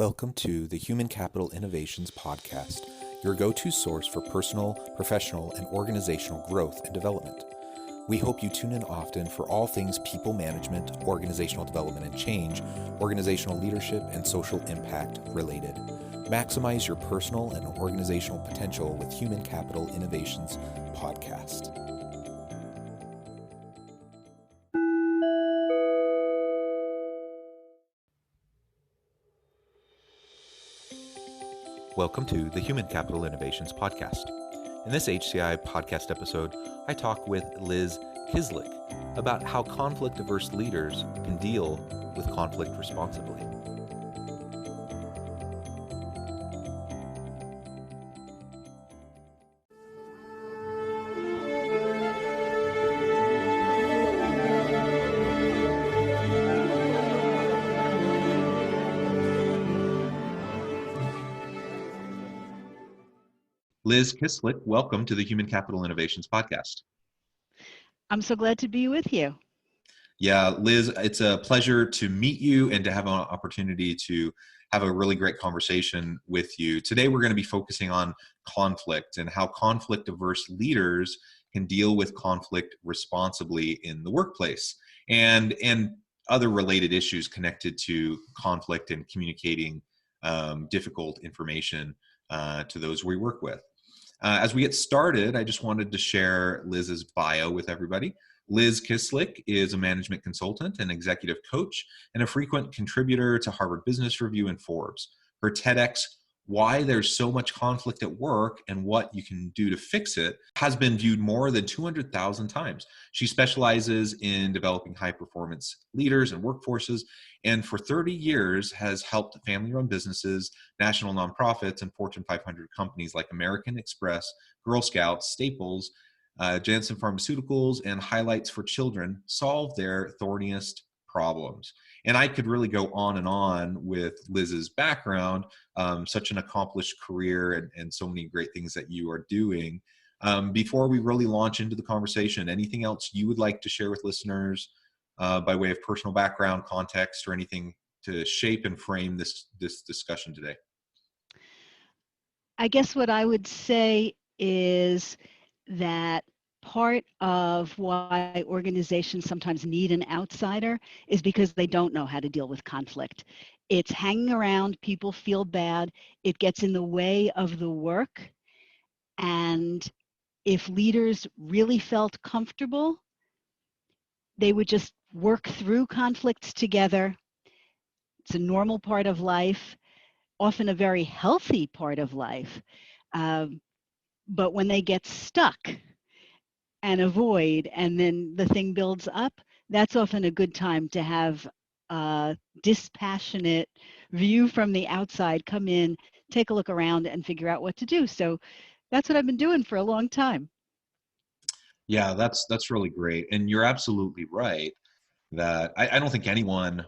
Welcome to the Human Capital Innovations Podcast, your go-to source for personal, professional, and organizational growth and development. We hope you tune in often for all things people management, organizational development and change, organizational leadership, and social impact related. Maximize your personal and organizational potential with Human Capital Innovations Podcast. Welcome to the Human Capital Innovations Podcast. In this HCI podcast episode, I talk with Liz Kislik about how conflict-averse leaders can deal with conflict responsibly. Liz Kislik, welcome to the Human Capital Innovations Podcast. I'm so glad to be with you. Yeah, Liz, it's a pleasure to meet you and to have an opportunity to have a really great conversation with you. Today, we're going to be focusing on conflict and how conflict-averse leaders can deal with conflict responsibly in the workplace and other related issues connected to conflict and communicating difficult information to those we work with. As we get started, I just wanted to share Liz's bio with everybody. Liz Kislik is a management consultant and executive coach and a frequent contributor to Harvard Business Review and Forbes. Her TEDx, Why There's So Much Conflict at Work and What You Can Do to Fix It, has been viewed more than 200,000 times. She specializes in developing high-performance leaders and workforces, and for 30 years has helped family-run businesses, national nonprofits, and Fortune 500 companies like American Express, Girl Scouts, Staples, Janssen Pharmaceuticals, and Highlights for Children solve their thorniest problems. And I could really go on with Liz's background, such an accomplished career and so many great things that you are doing. Before we really launch into the conversation, anything else you would like to share with listeners by way of personal background, context, or anything to shape and frame this discussion today? I guess what I would say is that part of why organizations sometimes need an outsider is because they don't know how to deal with conflict. It's hanging around, people feel bad, it gets in the way of the work, and if leaders really felt comfortable, they would just work through conflicts together. It's a normal part of life, often a very healthy part of life. But when they get stuck and avoid, and then the thing builds up, that's often a good time to have a dispassionate view from the outside come in, take a look around, and figure out what to do. So that's what I've been doing for a long time. Yeah, that's really great. And you're absolutely right that I don't think anyone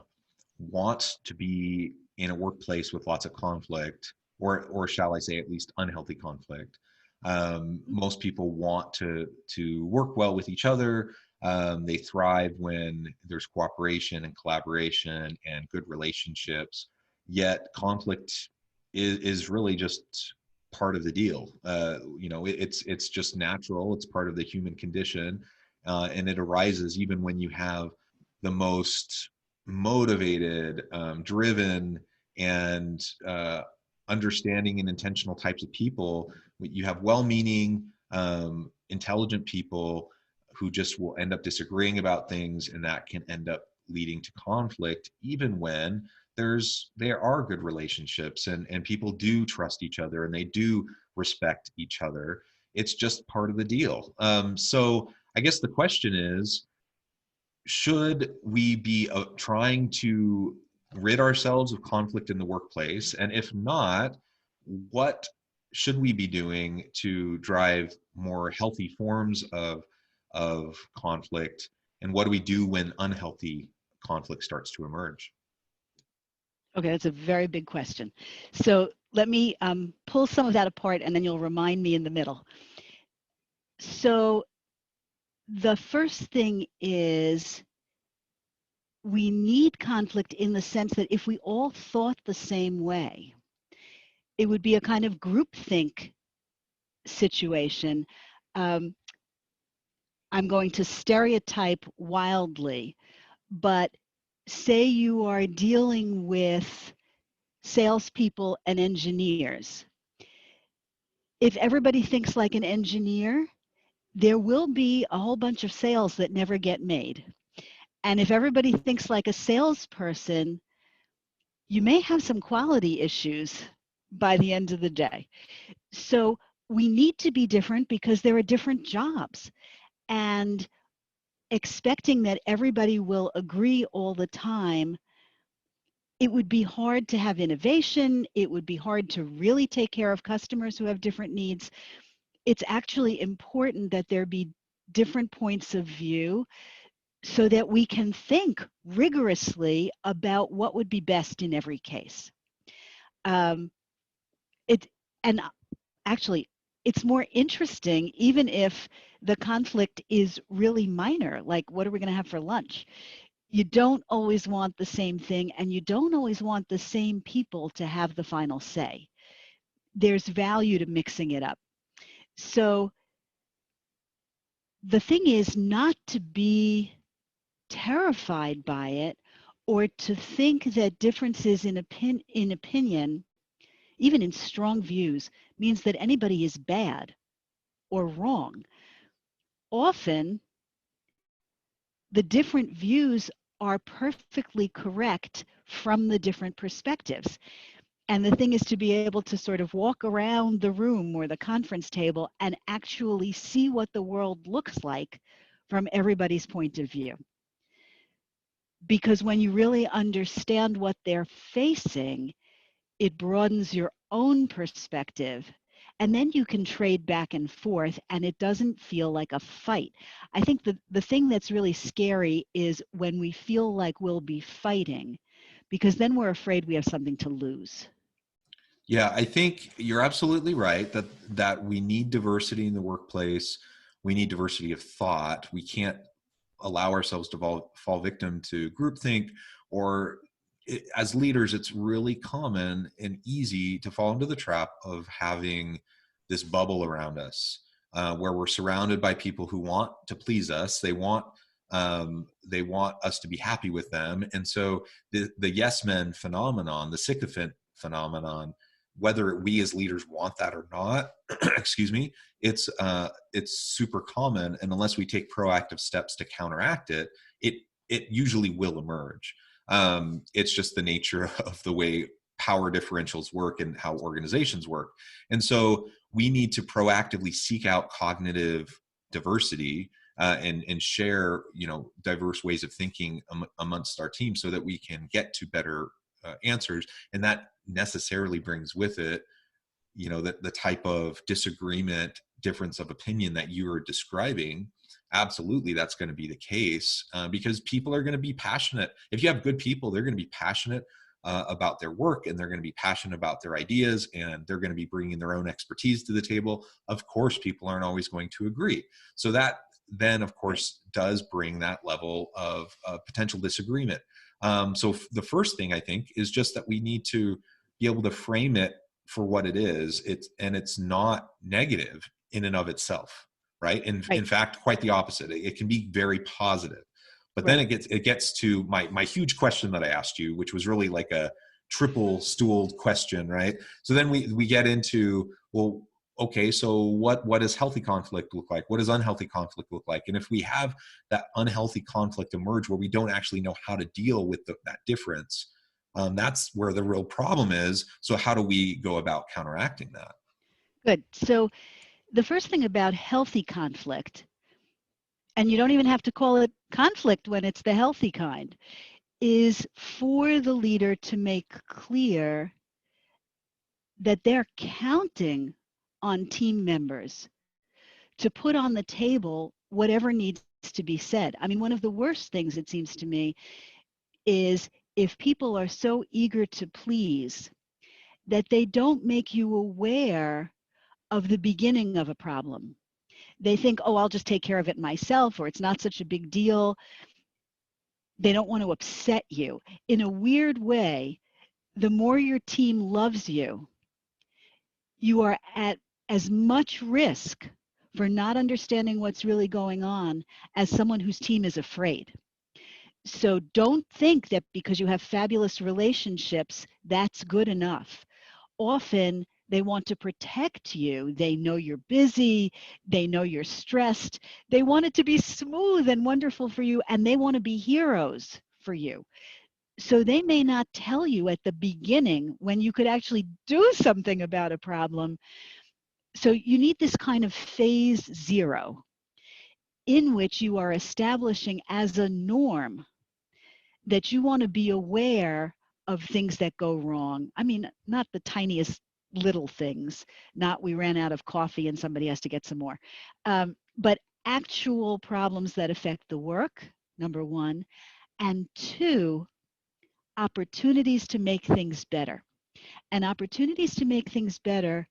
wants to be in a workplace with lots of conflict, or shall I say at least unhealthy conflict. Most people want to work well with each other. They thrive when there's cooperation and collaboration and good relationships. Yet conflict is really just part of the deal. It's just natural. It's part of the human condition, and it arises even when you have the most motivated, driven, and understanding and intentional types of people. You have well-meaning, intelligent people who just will end up disagreeing about things, and that can end up leading to conflict, even when there are good relationships and people do trust each other and they do respect each other. It's just part of the deal. So I guess the question is, should we be trying to rid ourselves of conflict in the workplace? And if not, what should we be doing to drive more healthy forms of conflict? And what do we do when unhealthy conflict starts to emerge? Okay, that's a very big question. So let me pull some of that apart, and then you'll remind me in the middle. So the first thing is we need conflict in the sense that if we all thought the same way, it would be a kind of groupthink situation. Um, I'm going to stereotype wildly, but say you are dealing with salespeople and engineers. If everybody thinks like an engineer, there will be a whole bunch of sales that never get made. And if everybody thinks like a salesperson, you may have some quality issues by the end of the day. So we need to be different because there are different jobs. And expecting that everybody will agree all the time, it would be hard to have innovation. It would be hard to really take care of customers who have different needs. It's actually important that there be different points of view so that we can think rigorously about what would be best in every case. Um, it and actually, it's more interesting even if the conflict is really minor, like what are we going to have for lunch? You don't always want the same thing, and you don't always want the same people to have the final say. There's value to mixing it up. So the thing is not to be terrified by it or to think that differences in opinion, even in strong views, means that anybody is bad or wrong. Often, the different views are perfectly correct from the different perspectives. And the thing is to be able to sort of walk around the room or the conference table and actually see what the world looks like from everybody's point of view. Because when you really understand what they're facing, it broadens your own perspective. And then you can trade back and forth and it doesn't feel like a fight. I think the thing that's really scary is when we feel like we'll be fighting, because then we're afraid we have something to lose. Yeah, I think you're absolutely right that we need diversity in the workplace. We need diversity of thought. We can't allow ourselves to fall victim to groupthink, or as leaders, it's really common and easy to fall into the trap of having this bubble around us, where we're surrounded by people who want to please us. They want us to be happy with them, and so the yes men phenomenon, the sycophant phenomenon, whether we as leaders want that or not, excuse me, it's super common, and unless we take proactive steps to counteract it, it usually will emerge. It's just the nature of the way power differentials work and how organizations work, and so we need to proactively seek out cognitive diversity, and share diverse ways of thinking amongst our team so that we can get to better answers, and that necessarily brings with it the type of disagreement, difference of opinion that you are describing. Absolutely, that's going to be the case, because people are going to be passionate. If you have good people, they're going to be passionate about their work, and they're going to be passionate about their ideas, and they're going to be bringing their own expertise to the table. Of course, people aren't always going to agree, so that then of course does bring that level of potential disagreement. So the first thing I think is just that we need to be able to frame it for what it is. It's not negative in and of itself, right? In Right, fact, quite the opposite. It can be very positive. But then right. it gets to my huge question that I asked you, which was really like a triple stooled question, right? So then we get into, well, okay, so what does healthy conflict look like? What does unhealthy conflict look like? And if we have that unhealthy conflict emerge where we don't actually know how to deal with that difference, that's where the real problem is. So how do we go about counteracting that? Good. So the first thing about healthy conflict, and you don't even have to call it conflict when it's the healthy kind, is for the leader to make clear that they're counting on team members to put on the table whatever needs to be said. I mean, one of the worst things, it seems to me, is if people are so eager to please that they don't make you aware of the beginning of a problem. They think, oh, I'll just take care of it myself, or it's not such a big deal. They don't want to upset you. In a weird way, the more your team loves you, you are at as much risk for not understanding what's really going on as someone whose team is afraid. So don't think that because you have fabulous relationships, that's good enough. Often they want to protect you. They know you're busy. They know you're stressed. They want it to be smooth and wonderful for you, and they want to be heroes for you. So they may not tell you at the beginning when you could actually do something about a problem. So you need this kind of phase zero in which you are establishing as a norm that you want to be aware of things that go wrong. I mean, not the tiniest little things, not we ran out of coffee and somebody has to get some more, but actual problems that affect the work, number one, and two, opportunities to make things better. And opportunities to make things better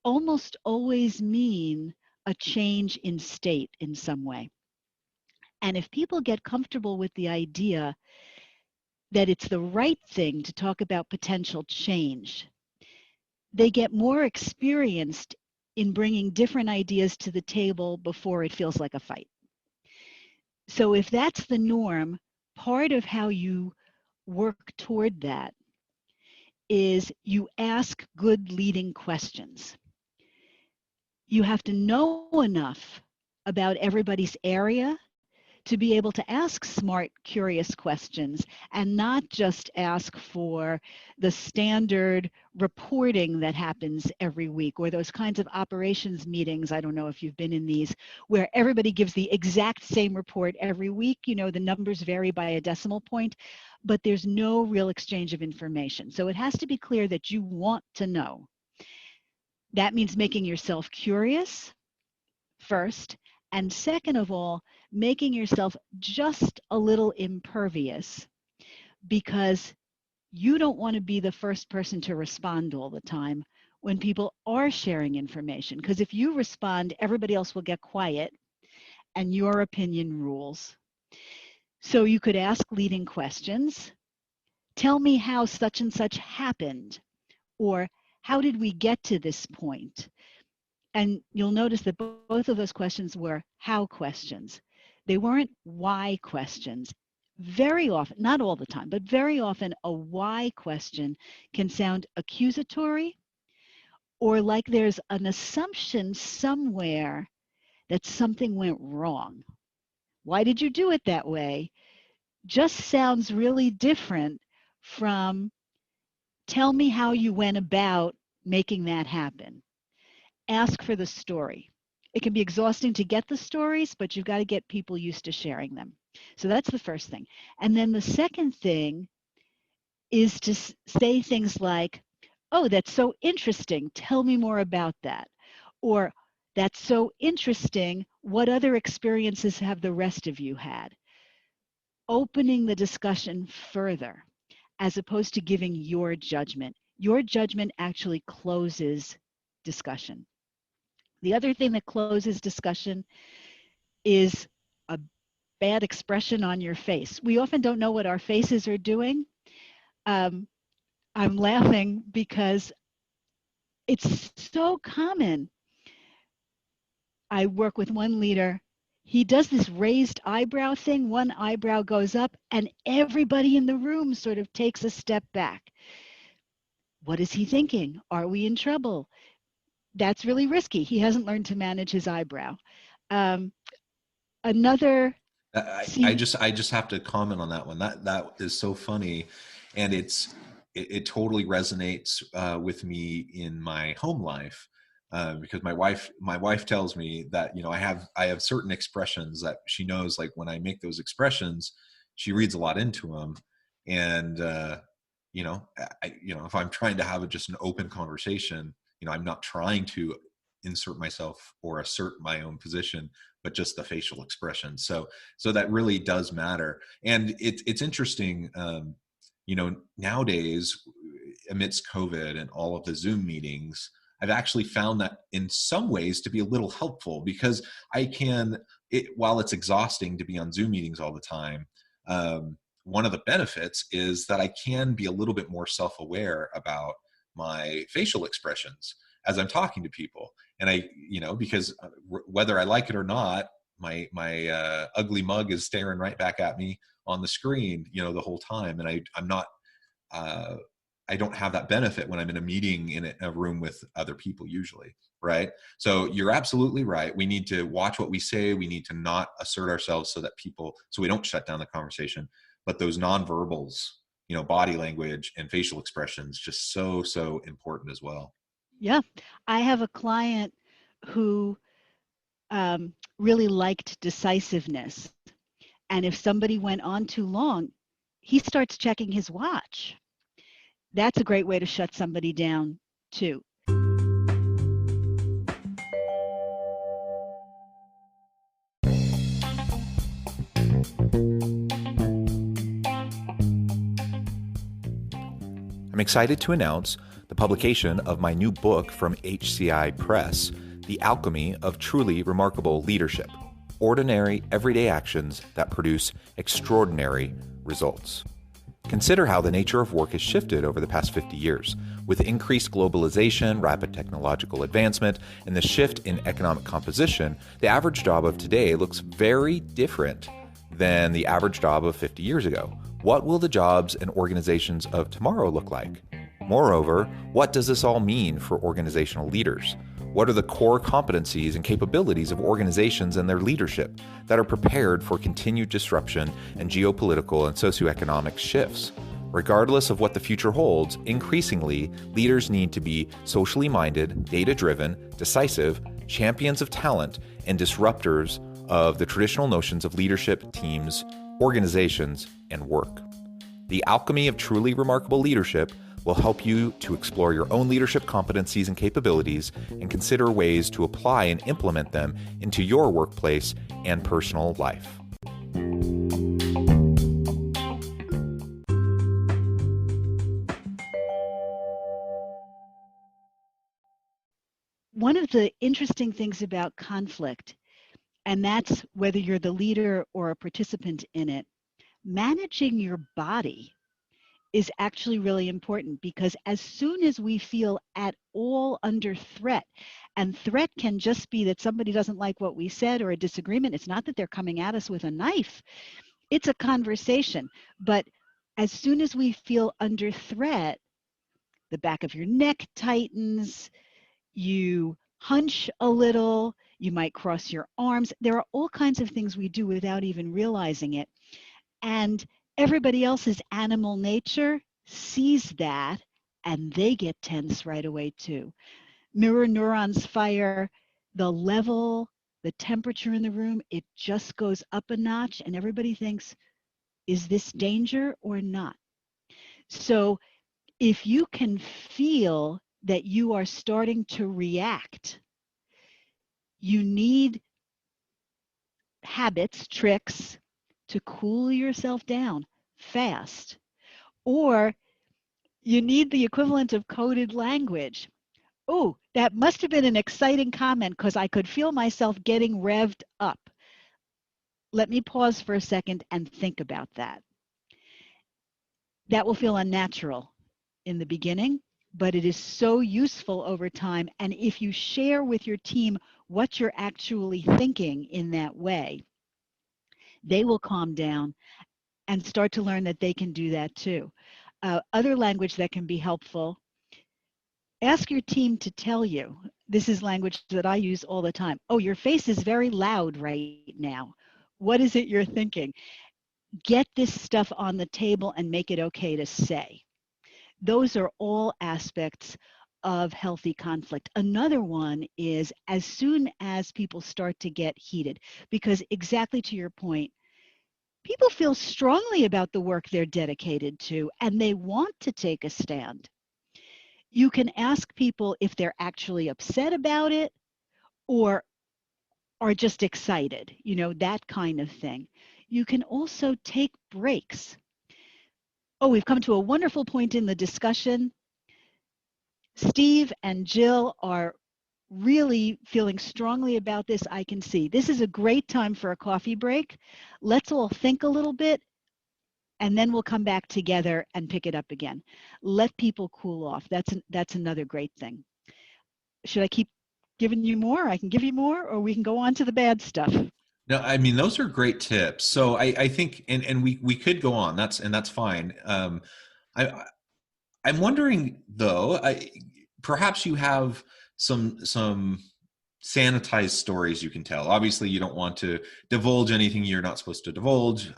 almost always mean a change in state in some way. And if people get comfortable with the idea that it's the right thing to talk about potential change, they get more experienced in bringing different ideas to the table before it feels like a fight. So if that's the norm, part of how you work toward that is you ask good leading questions. You have to know enough about everybody's area to be able to ask smart, curious questions and not just ask for the standard reporting that happens every week or those kinds of operations meetings. I don't know if you've been in these where everybody gives the exact same report every week. You know, the numbers vary by a decimal point, but there's no real exchange of information. So it has to be clear that you want to know. That means making yourself curious first, and second of all, making yourself just a little impervious because you don't want to be the first person to respond all the time when people are sharing information. Because if you respond, everybody else will get quiet and your opinion rules. So you could ask leading questions. Tell me how such and such happened, or how did we get to this point? And you'll notice that both of those questions were how questions. They weren't why questions. Very often, not all the time, but very often a why question can sound accusatory or like there's an assumption somewhere that something went wrong. Why did you do it that way? Just sounds really different from tell me how you went about making that happen. Ask for the story. It can be exhausting to get the stories, but you've got to get people used to sharing them. So that's the first thing. And then the second thing is to say things like, oh, that's so interesting. Tell me more about that. Or that's so interesting. What other experiences have the rest of you had? Opening the discussion further as opposed to giving your judgment. Your judgment actually closes discussion. The other thing that closes discussion is a bad expression on your face. We often don't know what our faces are doing. I'm laughing because it's so common. I work with one leader. He does this raised eyebrow thing. One eyebrow goes up, and everybody in the room sort of takes a step back. What is he thinking? Are we in trouble? That's really risky. He hasn't learned to manage his eyebrow. Um, Another I just have to comment on that one. That is so funny, and it totally resonates with me in my home life because my wife tells me that I have certain expressions that she knows, like when I make those expressions, she reads a lot into them, and if I'm trying to have just an open conversation, I'm not trying to insert myself or assert my own position, but just the facial expression. So that really does matter. And it's interesting, nowadays amidst COVID and all of the Zoom meetings, I've actually found that in some ways to be a little helpful because while it's exhausting to be on Zoom meetings all the time, one of the benefits is that I can be a little bit more self-aware about my facial expressions as I'm talking to people. And because whether I like it or not, my ugly mug is staring right back at me on the screen, the whole time. And I'm not, uh, I don't have that benefit when I'm in a meeting in a room with other people usually, right? So you're absolutely right. We need to watch what we say. We need to not assert ourselves so we don't shut down the conversation. But those nonverbals, body language and facial expressions, just so important as well. Yeah. I have a client who really liked decisiveness. And if somebody went on too long, he starts checking his watch. That's a great way to shut somebody down, too. I'm excited to announce the publication of my new book from HCI Press, The Alchemy of Truly Remarkable Leadership: Ordinary, Everyday Actions that Produce Extraordinary Results. Consider how the nature of work has shifted over the past 50 years. With increased globalization, rapid technological advancement, and the shift in economic composition, the average job of today looks very different than the average job of 50 years ago. What will the jobs and organizations of tomorrow look like? Moreover, what does this all mean for organizational leaders? What are the core competencies and capabilities of organizations and their leadership that are prepared for continued disruption and geopolitical and socioeconomic shifts? Regardless of what the future holds, increasingly, leaders need to be socially minded, data-driven, decisive, champions of talent, and disruptors of the traditional notions of leadership, teams, organizations, and work. The Alchemy of Truly Remarkable Leadership will help you to explore your own leadership competencies and capabilities and consider ways to apply and implement them into your workplace and personal life. One of the interesting things about conflict, and that's whether you're the leader or a participant in it, managing your body is actually really important, because as soon as we feel at all under threat, and threat can just be that somebody doesn't like what we said or a disagreement. It's not that they're coming at us with a knife. It's a conversation. But as soon as we feel under threat, the back of your neck tightens, you hunch a little, you might cross your arms. There are all kinds of things we do without even realizing it. And everybody else's animal nature sees that, and they get tense right away too. Mirror neurons fire, the level, the temperature in the room, it just goes up a notch, and everybody thinks, is this danger or not? So if you can feel that you are starting to react, you need habits, tricks to cool yourself down fast. Or you need the equivalent of coded language. Oh, that must have been an exciting comment because I could feel myself getting revved up. Let me pause for a second and think about that. That will feel unnatural in the beginning, but it is so useful over time. And if you share with your team what you're actually thinking in that way, they will calm down and start to learn that they can do that too. Other language that can be helpful: ask your team to tell you. This is language that I use all the time. Oh, your face is very loud right now. What is it you're thinking? Get this stuff on the table and make it okay to say. Those are all aspects of healthy conflict. Another one is as soon as people start to get heated, because exactly to your point, people feel strongly about the work they're dedicated to and they want to take a stand. You can ask people if they're actually upset about it or are just excited, that kind of thing. You can also take breaks. Oh, we've come to a wonderful point in the discussion. Steve and Jill are really feeling strongly about this, I can see. This is a great time for a coffee break. Let's all think a little bit and then we'll come back together and pick it up again. Let people cool off. That's another great thing. Should I keep giving you more? I can give you more, or we can go on to the bad stuff. No, I mean those are great tips. So I think, and we could go on. That's fine. I I'm wondering though, perhaps you have some sanitized stories you can tell. Obviously, you don't want to divulge anything you're not supposed to divulge.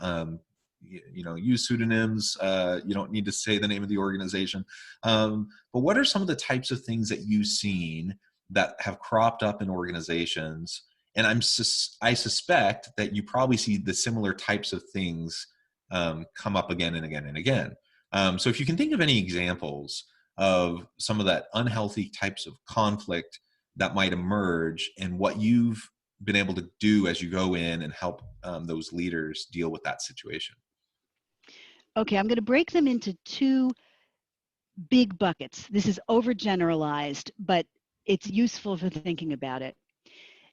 Use pseudonyms. You don't need to say the name of the organization. But what are some of the types of things that you've seen that have cropped up in organizations? And I suspect that you probably see the similar types of things come up again and again and again. So if you can think of any examples of some of that unhealthy types of conflict that might emerge and what you've been able to do as you go in and help those leaders deal with that situation. Okay, I'm going to break them into two big buckets. This is overgeneralized, but it's useful for thinking about it.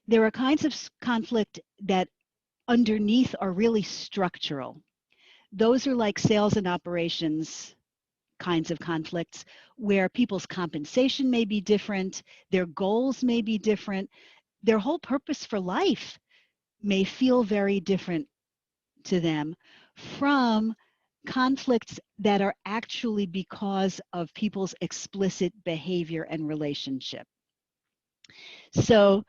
There are kinds of conflict that underneath are really structural. Those are like sales and operations kinds of conflicts where people's compensation may be different, their goals may be different, their whole purpose for life may feel very different to them from conflicts that are actually because of people's explicit behavior and relationship. So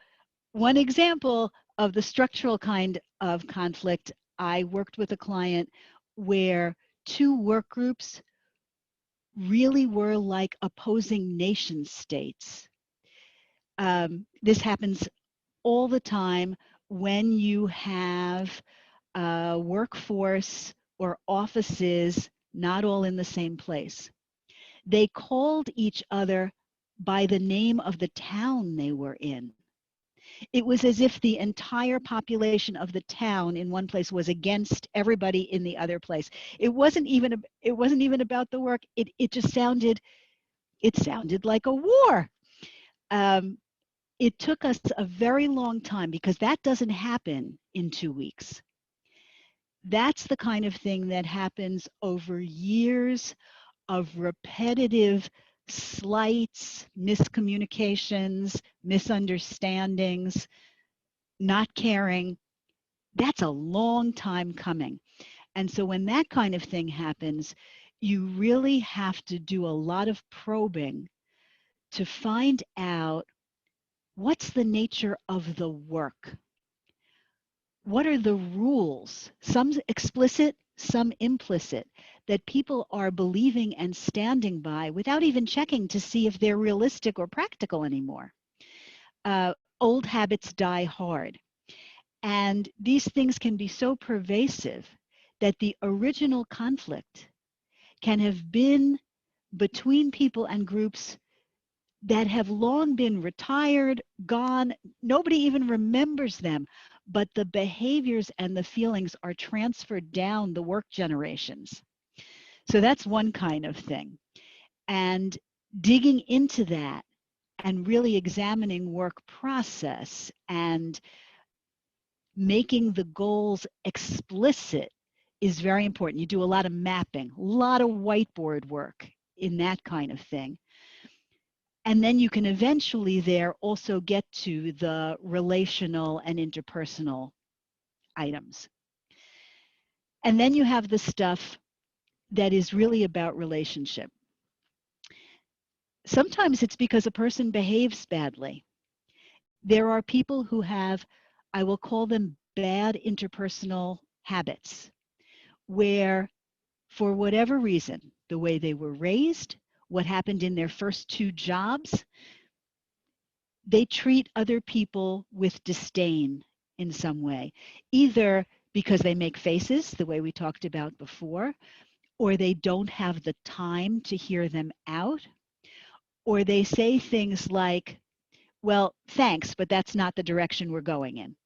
one example of the structural kind of conflict, I worked with a client where two work groups really were like opposing nation states. This happens all the time when you have a workforce or offices not all in the same place. They called each other by the name of the town they were in. It was as if the entire population of the town in one place was against everybody in the other place. It wasn't even about the work. It just sounded like a war. It took us a very long time because that doesn't happen in 2 weeks. That's the kind of thing that happens over years of repetitive slights, miscommunications, misunderstandings, not caring. That's a long time coming. And so when that kind of thing happens, you really have to do a lot of probing to find out what's the nature of the work. What are the rules, some explicit, some implicit, that people are believing and standing by without even checking to see if they're realistic or practical anymore? Old habits die hard. And these things can be so pervasive that the original conflict can have been between people and groups that have long been retired, gone, nobody even remembers them, but the behaviors and the feelings are transferred down the work generations. So that's one kind of thing. And digging into that and really examining work process and making the goals explicit is very important. You do a lot of mapping, a lot of whiteboard work in that kind of thing. And then you can eventually there also get to the relational and interpersonal items. And then you have the stuff that is really about relationship. Sometimes it's because a person behaves badly. There are people who have, I will call them bad interpersonal habits, where for whatever reason, the way they were raised, what happened in their first 2 jobs, they treat other people with disdain in some way, either because they make faces, the way we talked about before, or they don't have the time to hear them out, or they say things like, well, thanks, but that's not the direction we're going in.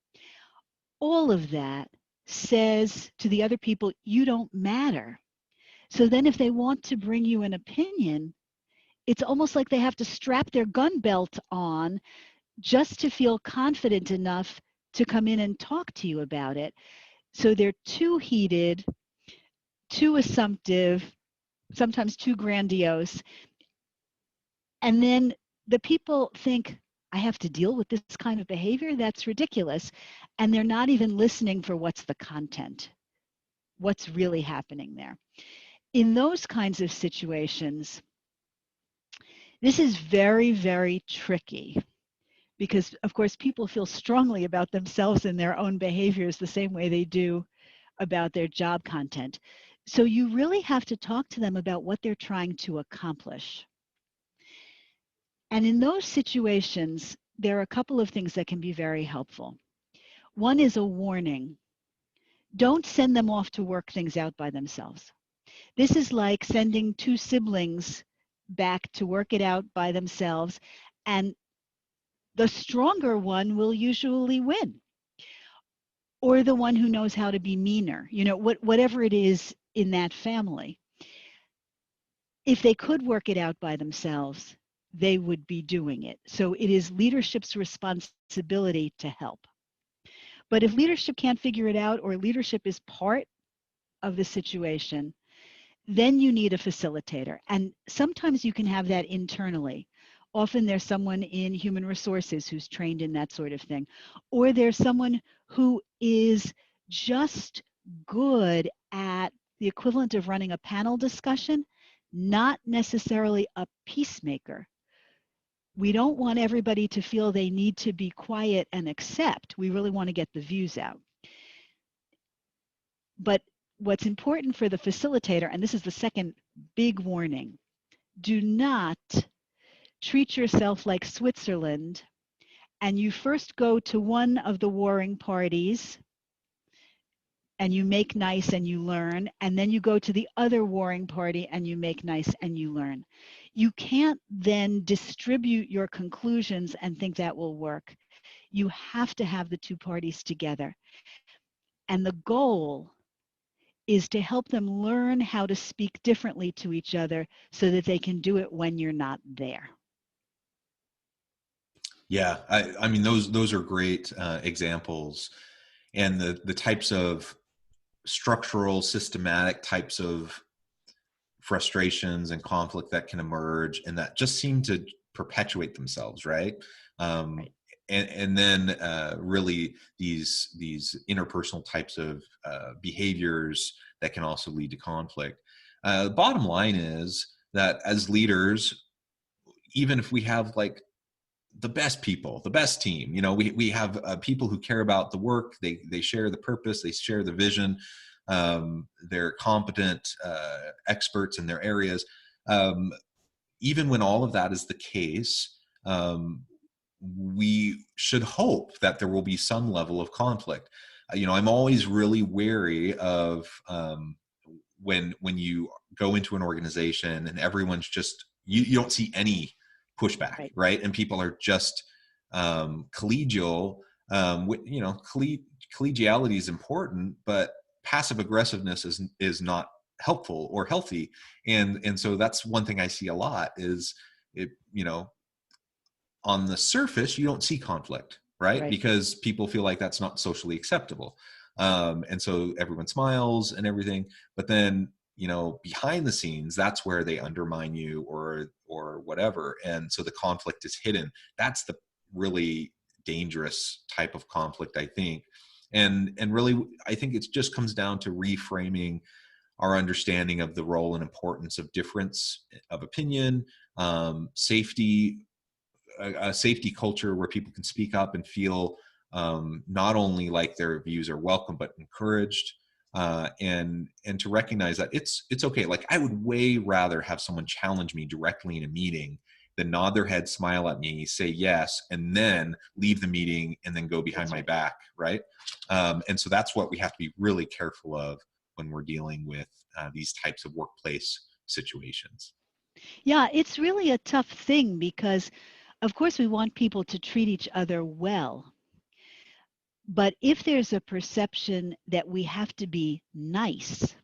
All of that says to the other people, you don't matter. So then if they want to bring you an opinion, it's almost like they have to strap their gun belt on just to feel confident enough to come in and talk to you about it. So they're too heated, too assumptive, sometimes too grandiose. And then the people think, I have to deal with this kind of behavior? That's ridiculous. And they're not even listening for what's the content, what's really happening there. In those kinds of situations, this is very, very tricky because, of course, people feel strongly about themselves and their own behaviors the same way they do about their job content. So you really have to talk to them about what they're trying to accomplish. And in those situations, there are a couple of things that can be very helpful. One is a warning. Don't send them off to work things out by themselves. This is like sending two siblings back to work it out by themselves, and the stronger one will usually win, or the one who knows how to be meaner, whatever it is in that family. If they could work it out by themselves, they would be doing it. So it is leadership's responsibility to help. But if leadership can't figure it out, or leadership is part of the situation, then you need a facilitator. And sometimes you can have that internally. Often there's someone in human resources who's trained in that sort of thing. Or there's someone who is just good at the equivalent of running a panel discussion, not necessarily a peacemaker. We don't want everybody to feel they need to be quiet and accept. We really want to get the views out. But what's important for the facilitator, and this is the second big warning, do not treat yourself like Switzerland and you first go to one of the warring parties and you make nice and you learn, and then you go to the other warring party and you make nice and you learn. You can't then distribute your conclusions and think that will work. You have to have the two parties together. And the goal is to help them learn how to speak differently to each other so that they can do it when you're not there. Yeah, I mean, those are great examples, and the types of structural, systematic types of frustrations and conflict that can emerge, and that just seem to perpetuate themselves, right? Right. And then really these interpersonal types of behaviors that can also lead to conflict. The bottom line is that as leaders, even if we have like the best people, the best team, we have people who care about the work, they share the purpose, they share the vision, they're competent experts in their areas. Even when all of that is the case, we should hope that there will be some level of conflict. I'm always really wary of when you go into an organization and everyone's just, you don't see any pushback, right? And people are just collegial. Collegiality is important, but passive aggressiveness is not helpful or healthy. And so that's one thing I see a lot is on the surface, you don't see conflict, right? Because people feel like that's not socially acceptable. And so everyone smiles and everything, but then, behind the scenes, that's where they undermine you or whatever. And so the conflict is hidden. That's the really dangerous type of conflict, I think. And really, I think it just comes down to reframing our understanding of the role and importance of difference of opinion, safety, a safety culture where people can speak up and feel not only like their views are welcome, but encouraged, and to recognize that it's okay. Like, I would way rather have someone challenge me directly in a meeting than nod their head, smile at me, say yes, and then leave the meeting and then go behind my back, right? And so that's what we have to be really careful of when we're dealing with these types of workplace situations. Yeah, it's really a tough thing because, of course, we want people to treat each other well. But if there's a perception that we have to be nice,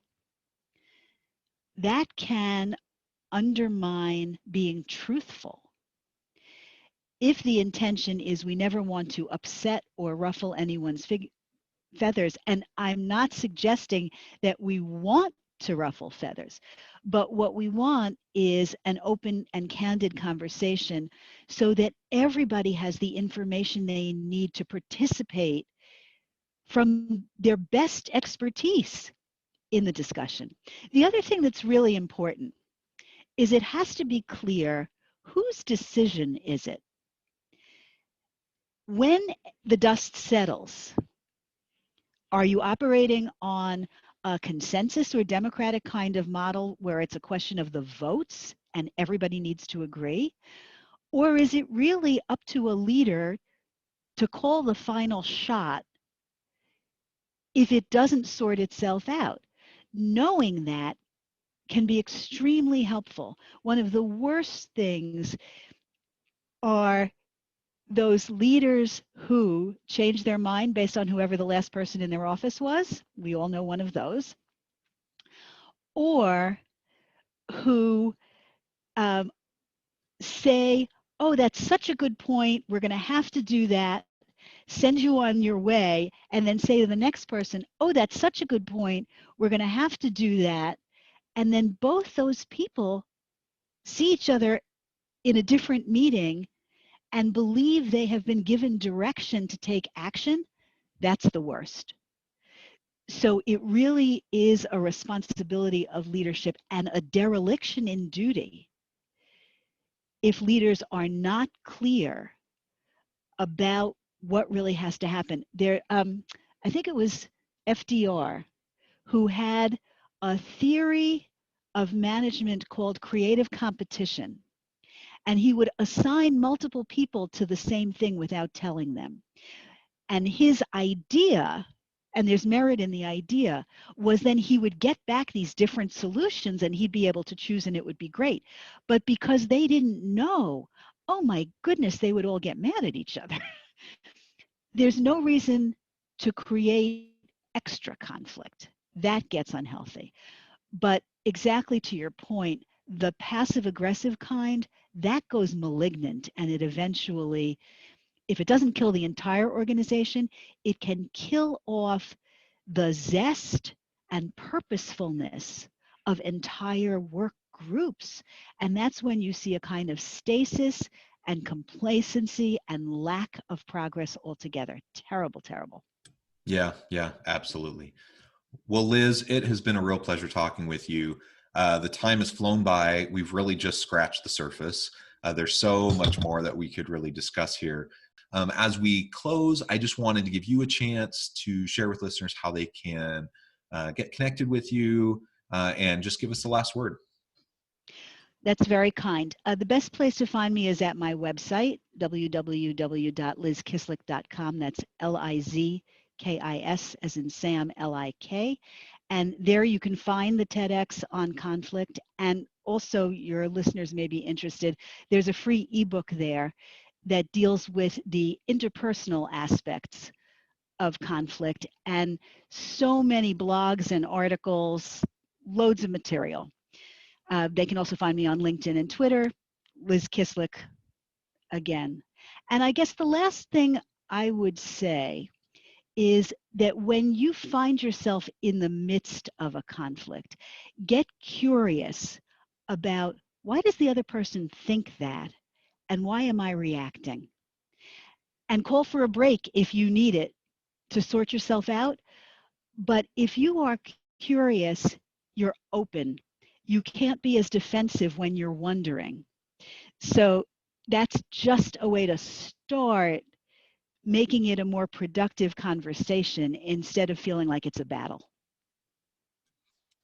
that can undermine being truthful. If the intention is we never want to upset or ruffle anyone's feathers, and I'm not suggesting that we want to ruffle feathers. But what we want is an open and candid conversation so that everybody has the information they need to participate from their best expertise in the discussion. The other thing that's really important is it has to be clear whose decision is it. When the dust settles, are you operating on a consensus or democratic kind of model where it's a question of the votes and everybody needs to agree? Or is it really up to a leader to call the final shot if it doesn't sort itself out? Knowing that can be extremely helpful. One of the worst things are those leaders who change their mind based on whoever the last person in their office was. We all know one of those. Or who say, oh, that's such a good point, we're going to have to do that, send you on your way, and then say to the next person, oh, that's such a good point, we're going to have to do that. And then both those people see each other in a different meeting and believe they have been given direction to take action. That's the worst. So it really is a responsibility of leadership and a dereliction in duty if leaders are not clear about what really has to happen. I think it was FDR who had a theory of management called creative competition. And he would assign multiple people to the same thing without telling them. And his idea, and there's merit in the idea, was then he would get back these different solutions and he'd be able to choose and it would be great. But because they didn't know, oh my goodness, they would all get mad at each other. There's no reason to create extra conflict. That gets unhealthy. But exactly to your point, the passive aggressive kind, that goes malignant, and it eventually, if it doesn't kill the entire organization, it can kill off the zest and purposefulness of entire work groups. And that's when you see a kind of stasis and complacency and lack of progress altogether. Terrible, terrible. Yeah, absolutely. Well, Liz, it has been a real pleasure talking with you. The time has flown by. We've really just scratched the surface. There's so much more that we could really discuss here. As we close, I just wanted to give you a chance to share with listeners how they can get connected with you and just give us the last word. That's very kind. The best place to find me is at my website, www.lizkislik.com. That's LIZKIS as in Sam, LIK. And there you can find the TEDx on conflict. And also your listeners may be interested. There's a free ebook there that deals with the interpersonal aspects of conflict, and so many blogs and articles, loads of material. They can also find me on LinkedIn and Twitter, Liz Kislik again. And I guess the last thing I would say is that when you find yourself in the midst of a conflict, get curious about why does the other person think that, and why am I reacting? And call for a break if you need it to sort yourself out. But if you are curious, you're open. You can't be as defensive when you're wondering. So that's just a way to start making it a more productive conversation instead of feeling like it's a battle.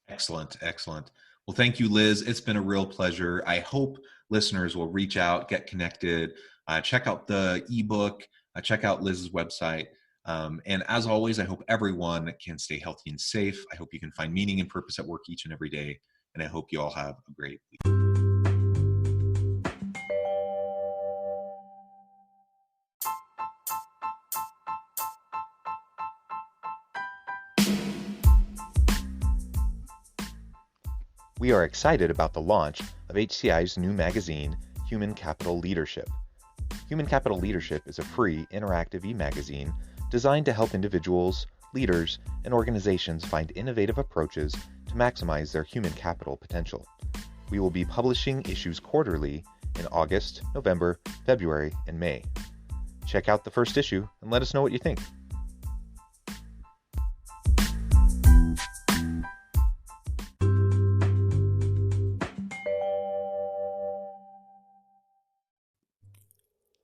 Excellent, excellent. Well, thank you, Liz. It's been a real pleasure. I hope listeners will reach out, get connected, check out the ebook, check out Liz's website. And as always, I hope everyone can stay healthy and safe. I hope you can find meaning and purpose at work each and every day. And I hope you all have a great week. We are excited about the launch of HCI's new magazine, Human Capital Leadership. Human Capital Leadership is a free, interactive e-magazine designed to help individuals, leaders, and organizations find innovative approaches to maximize their human capital potential. We will be publishing issues quarterly in August, November, February, and May. Check out the first issue and let us know what you think.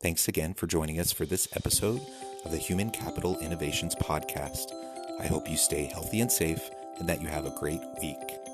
Thanks again for joining us for this episode of the Human Capital Innovations Podcast. I hope you stay healthy and safe and that you have a great week.